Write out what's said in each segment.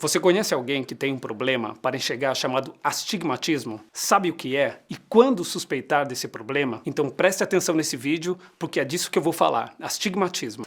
Você conhece alguém que tem um problema para enxergar chamado astigmatismo? Sabe o que é e quando suspeitar desse problema? Então preste atenção nesse vídeo porque é disso que eu vou falar, astigmatismo.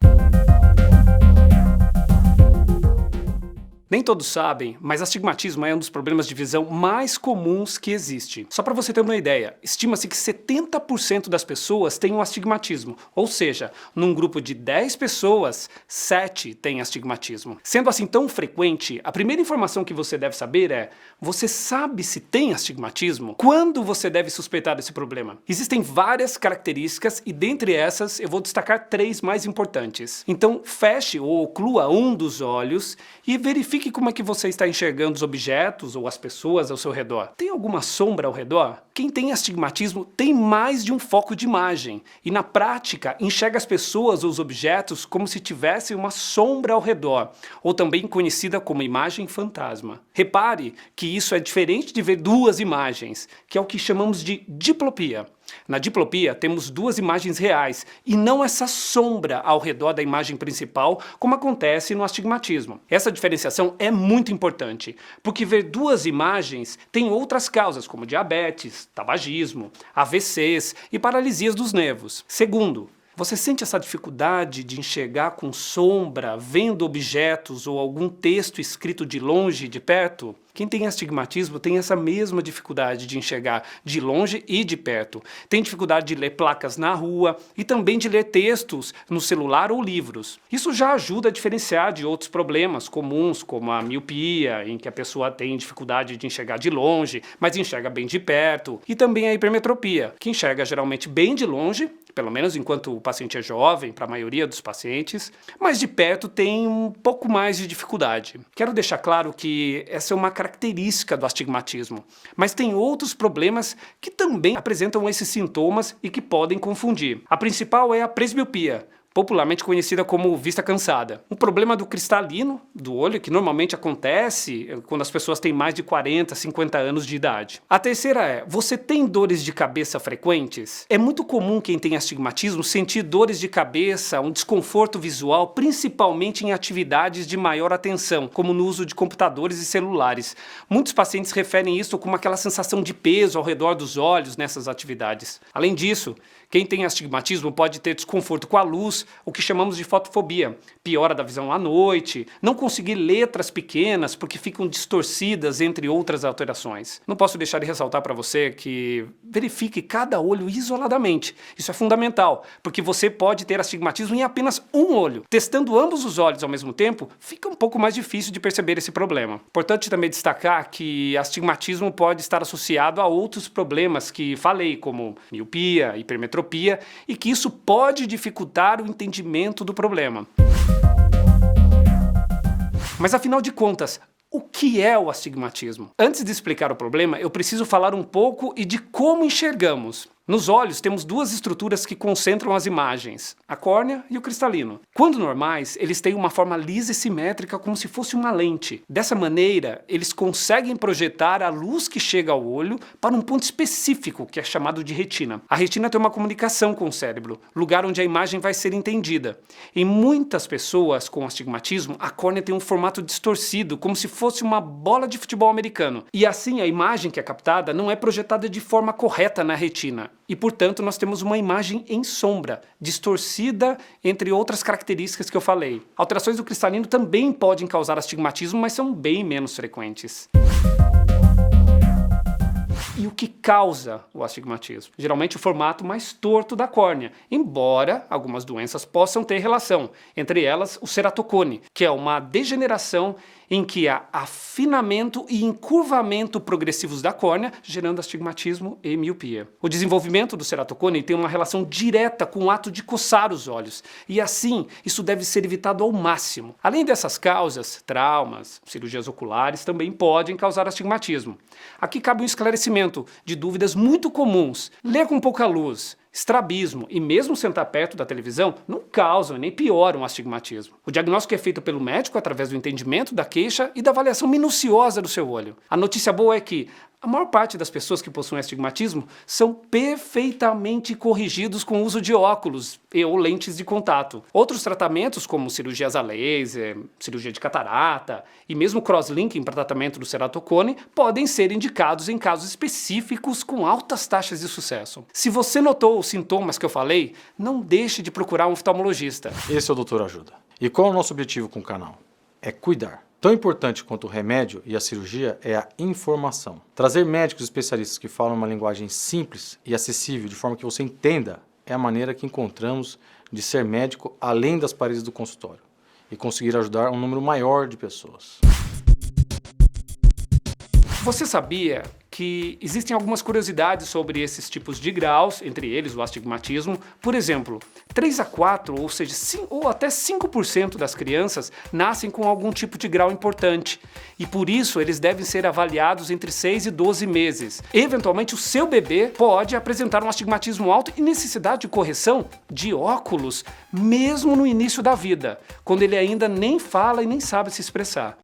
Nem todos sabem, mas astigmatismo é um dos problemas de visão mais comuns que existe. Só para você ter uma ideia, estima-se que 70% das pessoas têm um astigmatismo, ou seja, num grupo de 10 pessoas, 7 têm astigmatismo. Sendo assim tão frequente, a primeira informação que você deve saber é: você sabe se tem astigmatismo? Quando você deve suspeitar desse problema? Existem várias características e dentre essas eu vou destacar 3 mais importantes. Então feche ou oclua um dos olhos e verifique como é que você está enxergando os objetos ou as pessoas ao seu redor. Tem alguma sombra ao redor? Quem tem astigmatismo tem mais de um foco de imagem e na prática enxerga as pessoas ou os objetos como se tivessem uma sombra ao redor, ou também conhecida como imagem fantasma. Repare que isso é diferente de ver duas imagens, que é o que chamamos de diplopia. Na diplopia temos duas imagens reais e não essa sombra ao redor da imagem principal, como acontece no astigmatismo. Essa diferenciação é muito importante, porque ver duas imagens tem outras causas, como diabetes, tabagismo, AVCs e paralisias dos nervos. Segundo, você sente essa dificuldade de enxergar com sombra, vendo objetos ou algum texto escrito de longe e de perto? Quem tem astigmatismo tem essa mesma dificuldade de enxergar de longe e de perto. Tem dificuldade de ler placas na rua e também de ler textos no celular ou livros. Isso já ajuda a diferenciar de outros problemas comuns, como a miopia, em que a pessoa tem dificuldade de enxergar de longe, mas enxerga bem de perto, e também a hipermetropia, que enxerga geralmente bem de longe, pelo menos enquanto o paciente é jovem, para a maioria dos pacientes, mas de perto tem um pouco mais de dificuldade. Quero deixar claro que essa é uma característica do astigmatismo, mas tem outros problemas que também apresentam esses sintomas e que podem confundir. A principal é a presbiopia, popularmente conhecida como vista cansada. Um problema do cristalino do olho que normalmente acontece quando as pessoas têm mais de 40, 50 anos de idade. A terceira é: você tem dores de cabeça frequentes? É muito comum quem tem astigmatismo sentir dores de cabeça, um desconforto visual, principalmente em atividades de maior atenção, como no uso de computadores e celulares. Muitos pacientes referem isso como aquela sensação de peso ao redor dos olhos nessas atividades. Além disso, quem tem astigmatismo pode ter desconforto com a luz, o que chamamos de fotofobia, piora da visão à noite, não conseguir letras pequenas porque ficam distorcidas, entre outras alterações. Não posso deixar de ressaltar para você que verifique cada olho isoladamente. Isso é fundamental, porque você pode ter astigmatismo em apenas um olho. Testando ambos os olhos ao mesmo tempo, fica um pouco mais difícil de perceber esse problema. Importante também destacar que astigmatismo pode estar associado a outros problemas que falei, como miopia, hipermetropia, e que isso pode dificultar o entendimento do problema. Mas afinal de contas, o que é o astigmatismo? Antes de explicar o problema, eu preciso falar um pouco de como enxergamos. Nos olhos temos duas estruturas que concentram as imagens, a córnea e o cristalino. Quando normais, eles têm uma forma lisa e simétrica como se fosse uma lente. Dessa maneira, eles conseguem projetar a luz que chega ao olho para um ponto específico, que é chamado de retina. A retina tem uma comunicação com o cérebro, lugar onde a imagem vai ser entendida. Em muitas pessoas com astigmatismo, a córnea tem um formato distorcido, como se fosse uma bola de futebol americano. E assim, a imagem que é captada não é projetada de forma correta na retina. E, portanto, nós temos uma imagem em sombra, distorcida, entre outras características que eu falei. Alterações do cristalino também podem causar astigmatismo, mas são bem menos frequentes. E o que causa o astigmatismo? Geralmente o formato mais torto da córnea, embora algumas doenças possam ter relação, entre elas o ceratocone, que é uma degeneração em que há afinamento e encurvamento progressivos da córnea, gerando astigmatismo e miopia. O desenvolvimento do ceratocone tem uma relação direta com o ato de coçar os olhos, e assim, isso deve ser evitado ao máximo. Além dessas causas, traumas, cirurgias oculares também podem causar astigmatismo. Aqui cabe um esclarecimento de dúvidas muito comuns. Ler com pouca luz, estrabismo e mesmo sentar perto da televisão não causam nem pioram o astigmatismo. O diagnóstico é feito pelo médico através do entendimento da queixa e da avaliação minuciosa do seu olho. A notícia boa é que A maior parte das pessoas que possuem astigmatismo são perfeitamente corrigidos com o uso de óculos ou lentes de contato. Outros tratamentos, como cirurgias a laser, cirurgia de catarata e mesmo crosslinking para tratamento do ceratocone, podem ser indicados em casos específicos com altas taxas de sucesso. Se você notou os sintomas que eu falei, não deixe de procurar um oftalmologista. Esse é o Doutor Ajuda. E qual é o nosso objetivo com o canal? É cuidar. Tão importante quanto o remédio e a cirurgia é a informação. Trazer médicos especialistas que falam uma linguagem simples e acessível, de forma que você entenda, é a maneira que encontramos de ser médico além das paredes do consultório e conseguir ajudar um número maior de pessoas. Você sabia que existem algumas curiosidades sobre esses tipos de graus, entre eles o astigmatismo? Por exemplo, 3 a 4, ou seja, ou até 5% das crianças nascem com algum tipo de grau importante e por isso eles devem ser avaliados entre 6 e 12 meses. Eventualmente o seu bebê pode apresentar um astigmatismo alto e necessidade de correção de óculos mesmo no início da vida, quando ele ainda nem fala e nem sabe se expressar.